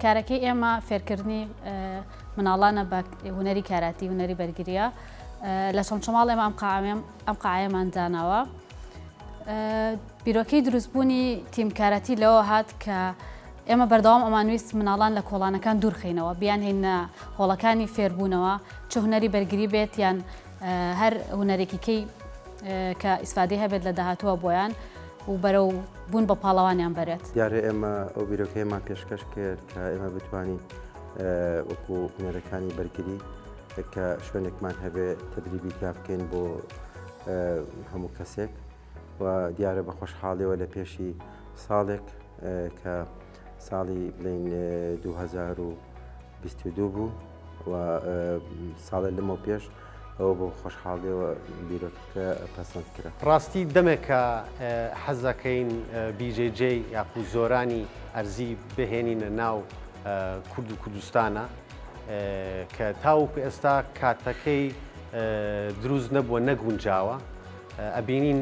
کارەکەی ئێمە فێرکردنی مناڵانە بە هونەری کاراتی هونەری بەرگریە لە شەمال ئێمە ئەم قاعەیەمان داناوە بیرۆکەی دروستبوونی تیم کاراتی لەوە هات کە ئێمە بەردەوام ئەمانویست مناڵان لە کۆڵانەکان دوورخینەوە بیان هێنە هۆڵەکانی فێربوونەوە چه هونەری بەرگری بێت یان هەر هونەرێکیکەی کە ئیسفادەی هەبێت لە داهاتووە بۆیان و بەرەو بوون بە پاڵەوانیان بەرێت. دیارە ئێمە ئەو بیرۆکەیەمان پێشکەش کرد کە ئێمە بتوانین وەکو هونەرەکانی بەرگری کە شوێنێکمان هەبێت تدریبی تا بکەین بۆ هەموو کەسێک و دیارە بە خۆشحاڵیەوە لە پێشی ساڵێک کە ساڵی بڵین 2022 بوو و ساڵە لەمە پێش ئەوە بۆ خۆشحاڵیەوە بیرۆکەکە پەسەند کرا. ڕاستی دەمێکە حەزەکەین BJJ یاخو زۆرانی ئەرزی بهێنینە ناو کورد و کوردستانە کە تاوکو ئێستا کاتەکەی دروست نەبووە نەگونجاوە ئەبینین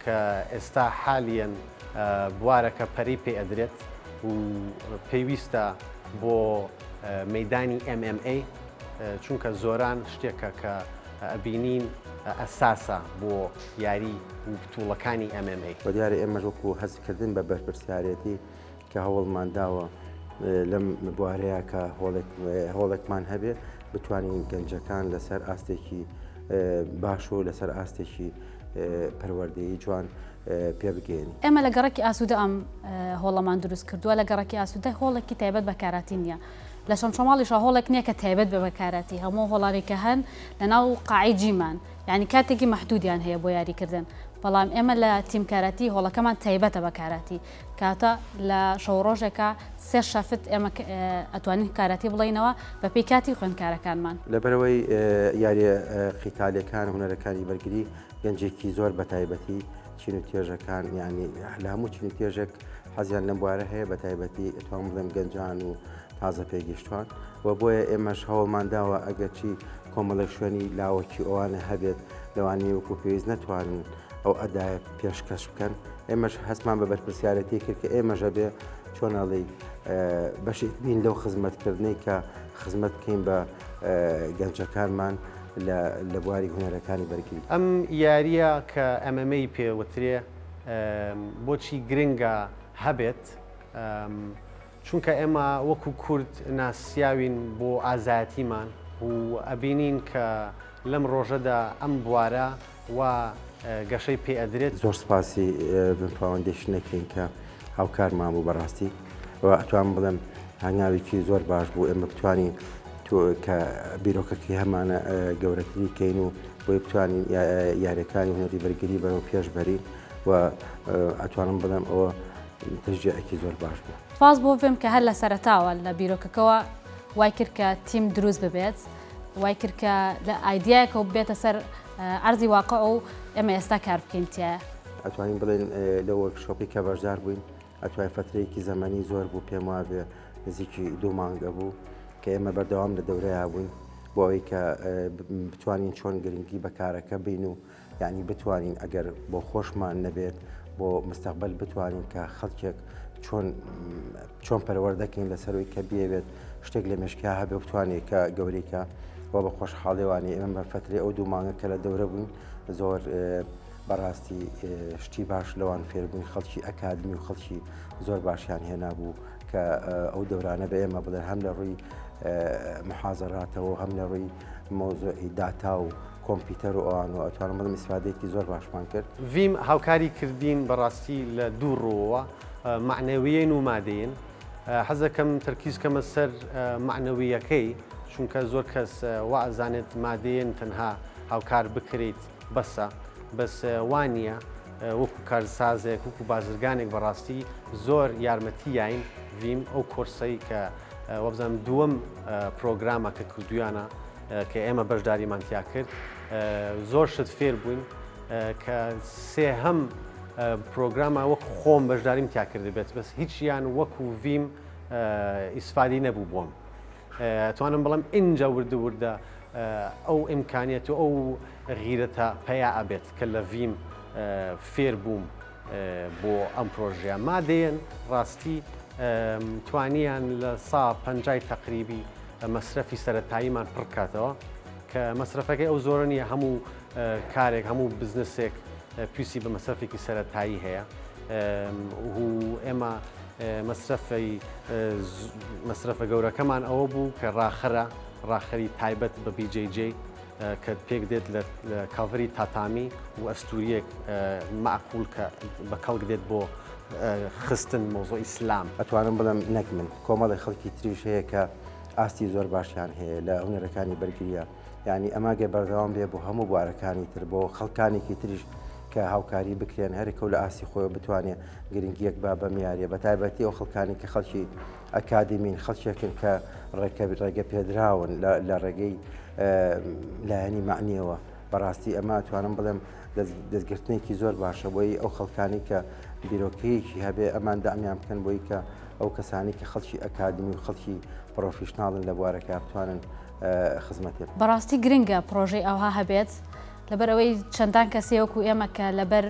کە ئێستا حالیەن بوارەکە پەری پێ ئەدرێت و پێویستە بۆ مەیدانی MMA چونکە زۆران شتێکە کە ئەبینین ئەساسە بۆ یاری بتوڵەکانی MMA. بە دیارە ئێمە وەکو هەستکردن بە بەرپرسیارەتی کە هەوڵمان داوە لەم بوارەیە کە هۆڵێکمان هەبێ بتوانین گەنجەکان لەسەر ئاستێکی باش و لەسەر ئاستێکی پەروەردەیی جوان پێ بگەین. ئێمە لە گەڕێکی ئاسوودە ئەم هۆڵەمان دروست کردووە لە گەڕێکی ئاسوودە هۆڵێکی تایبەت بە کاراتی نییە. لە شەماڵیشە هۆڵێک نییە کە تایبەت بە بەکاراتی هەموو هۆڵارێکە هەن لەناو قاعی جیمان یعنی کاتێکی مەحدودیان هەیە بۆ یاریکردن بەڵام ئێمە لە تیمکاراتی هۆڵەکەمان تایبەتە بەکاراتی کاتە لە شەو ڕۆژێکە سێ شەفت ئێمە ئەتوانین کاراتی بڵینەوە بە پێی کاتی خوێندکارەکانمان. لەبەرەوەی یاریە قیتالەکان هونەرەکانی بەرگری گەنجێکی زۆر بە تایبەتی چین و تێژەکان یعنی لە هەموو چین و تێژێک حەزیان لەم بوارە هەیە بە تایبەتی ئەتوان بڵێم گەنجان و تازە پێگەشتوان و بۆیە ئێمەش هەوڵمان داوە ئەگەرچی کۆمەڵە شوێنی لاوەکی ئەوانە هەبێت لەوانی وەکو پێویست نەتوانن ئەو ئەدایە پێشکەش بکەن ئێمەش هەستمان بە بەرپرسیارەتی کرد کە ئێمەژە بێ چۆنەڵی بەشێک بین لەو خزمەتکردنی کە خزمەت بکەین بە گەنجەکانمان لە بواری هونەرەکانی بەرگری. ئەم یاریە کە MMA پێوترێ بۆچی گرنگە هەبێت چونکە ئێمە وەکو کورد ناسیاوین بۆ ئازاتیمان و ئەبینین کە لەم ڕۆژەدا ئەم بوارە و گەشەی پێ ئەدرێت. زۆر سپاسی فاوندیشنێکین کە هاوکارمان بوو بەڕاستی و ئەتوان بڵێم هەنگاوێکی زۆر باش بوو ئێمە بتوانین کە بیرۆکەکی هەمانە گەورەتری کەین و بۆی بتوانین یاریەکانی هونەری بەرگری بەرەو پێش بەرین و ئەتوانم بڵێم ئەوە تەشجیعێکی زۆر باش بوو. سپاس بۆ بێم کە هەر لە سەرەتاوە لە بیرۆکەکەەوە وای کرد کە تیم دروست ببێت وای کرد کە لە ئایدیایەکە و بێتە سەر ئەرزی واقع و ئێمە ئێستا کار بکەین تایە. ئەتوانین بڵێن لە وەرکشۆپی کە بەشدار بووین ئەتوانین فترەیەکی زەمانی زۆر بوو پێم وابێ نزیکی 2 مانگە بوو کە ئێمە بەردەوام لە دەورەیە بووین بۆ ئەوەی کە بتوانین چۆن گرنگی بەکارەکە بین و یعنی بتوانین ئەگەر بۆ خۆشمان نەبێت بۆ مستەقبل بتوانین کە خەڵکێک چۆن پەروەردەکەین لەسەرەوەی کە بێوێت شتێک لە مێشکیا هەبێ بتوانێت کە گەورەیکە و بە خۆشحاڵێوانی ئێمە بە فترەی ئەو 2 مانگە کە لە دەورە بووین زۆر بەڕاستی شتی باش لەوان فێربووین خەڵکی ئەکادمی و خەڵکی زۆر باشیان هێنا بوو کە ئەو دەورانە بە ئێمە بڵێن هەم لە ڕووی محازەراتەوە هەم لە ڕووی مۆزۆعی داتا و کۆمپیوتەر و ئەوان و ئەتوانم بڵێم ئیسفادەیەکی زۆر باشمان کرد. ڤیم هاوکاری کردین بەڕاستی لە دوو ڕۆوە معنەویین و مادەیین حەزەکەم تەرکیزکەمە سەر معنەویەکەی چونکە زۆر کەس وازانێت مادەیەن تەنها هاوکار بکرێت بەسە بەس وانە وەکو کارسازێک وەکو بازرگانێک بەڕاستی زۆر یارمەتیین ڤیم ئەو کۆرسەی کە وەبزانم دووەم پرۆگرامە کە کردویانە کە ئێمە بەشداریمانتیا کرد زۆر شت فێر بووین کە سێهەم پرۆگرامە وەکو خۆم بەشداریم تیا کرد بێت بەس هیچیان وەکو ڤیم ئیسفادی نەبوو بۆم. توانم بڵم اینجا وردە ئەو ئیمکانیەت و ئەو غیرەتە پیا ئەبێت کە لە ڤیم فێر بووم بۆ ئەم پرۆژەیە مادەیەن ڕاستی توانیان لە سا 50 تقریبی مەصرفی سەرەتاییمان پڕکاتەوە کە مەصرفەکەی ئەو زۆر نییە هەموو کارێک هەموو بزنسێک پویسی بە مەصرفێکی سەرەتایی هەیە و ئێمە مەصرفە گەورەکەمان ئەوە بوو کە ڕاخەری تایبەت بە BJJ کە پێک دێت لە کاڤری تاتامی و ئەستوریەک معقول کە بە کەڵک دێت بۆ خستن مۆزۆ ئیسلام. ئەتوانم بڵم نەک من کۆمەڵی خەڵکی تریش هەیە کە ئاستی زۆر باشیان هەیە لە هونەرەکانی بەرگریە یعنی ئەماگە بەردەوام بێ بۆ هەموو بوارەکانی تر بۆ خەڵکانێکی تریش کە هاوکاری بکرێن هەرێکە و لە ئاستی خۆی بتوانێت گرنگیەک با بە میارە بە تایبەتی ئەو خەڵکانی کە خەڵکی ئەکادمین خەڵکێکن کە ڕێگە پێدراون لە ڕێگەی لایەنی معنیەوە بەڕاستی ئەمە توانم بڵێم دەستگرتنێکی زۆر باشە بۆی ئەو خەڵکانی کە بیرۆکەیەکی هەبێ ئەمان دامیان بکەن بۆی کە ئەو کەسانی کە خەڵکی ئەکادمی و خەڵکی پرۆفیشناڵن لە بوارەکە بتوانن خزمەتێ بەڕاستی گرنگە پرۆژەی ئەوها هەبێت لەبەر ئەوەی چەندان کەسی وەکو ئێمە کە لەبەر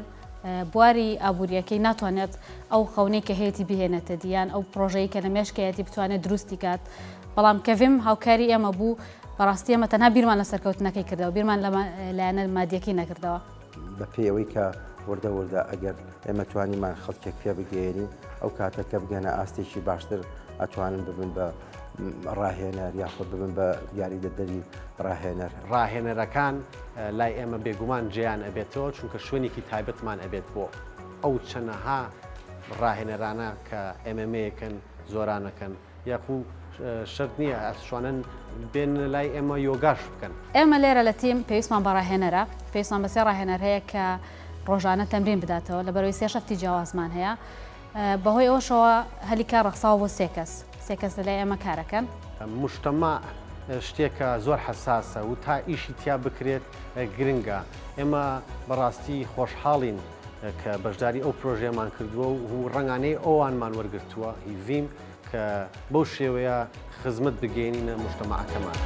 بواری ئابوووریەکەی ناتوانێت ئەو خەونەی کە هەیەی بهێنێتە دییان ئەو پرۆژەی کە لە مێشکایەتی بتوانێت دروستی کات بەڵام کەڤیم هاوکاری ئێمە بوو بەڕاستی ئەمە تەنها بیرمان لە سەرکەوتنەکەی کردەوە بیرمان لایەنە مادیەکەی نەکردەوە بە پێی ئەوەی کە وردە ئەگەر ئێمە توانیمان خەڵکێک پێ بگەێنی ئەو کاتەکە بگەنە ئاستێکی باشتر ئەتوانن ببن بە ڕاهێنەر یاخود ببن بە یاریدەدەری ڕاهێنەرەکان لای ئێمە بێگومان جیان ئەبێتەوە چونکە شوێنێکی تایبەتمان ئەبێت بۆ ئەو چەنەها ڕاهێنەرانە کە ئێمەمەیەکەن زۆرانەکەن یاخو شەرت نییە ئەشوانن بێن لای ئێمە یۆگاش بکەن. ئێمە لێرە لە تیم پێویستمان بە ڕاهێنەرە پێویستمان بەسێ ڕاهێنەر هەیە کە ڕۆژانە تەمرین بداتەوە لە بەرەوەی 3 شەفتی جیاوازمان هەیە بەهۆی ئەوشەوە هەلیکا ڕەخساوە بۆ 3 کەس لای ئێمە کارەکەن. مشتەما شتێکە زۆر حساسە و تا ئیشی تیا بکرێت گرنگە ئێمە بەڕاستی خۆشحاڵین کە بەشداری ئەو پرۆژێمان کردووە و ڕنگانەی ئەوانمان وەرگرتووە هیڤیم کە بەو شێوەیە خزمەت بگەێنینە مشتەماعەکەمان.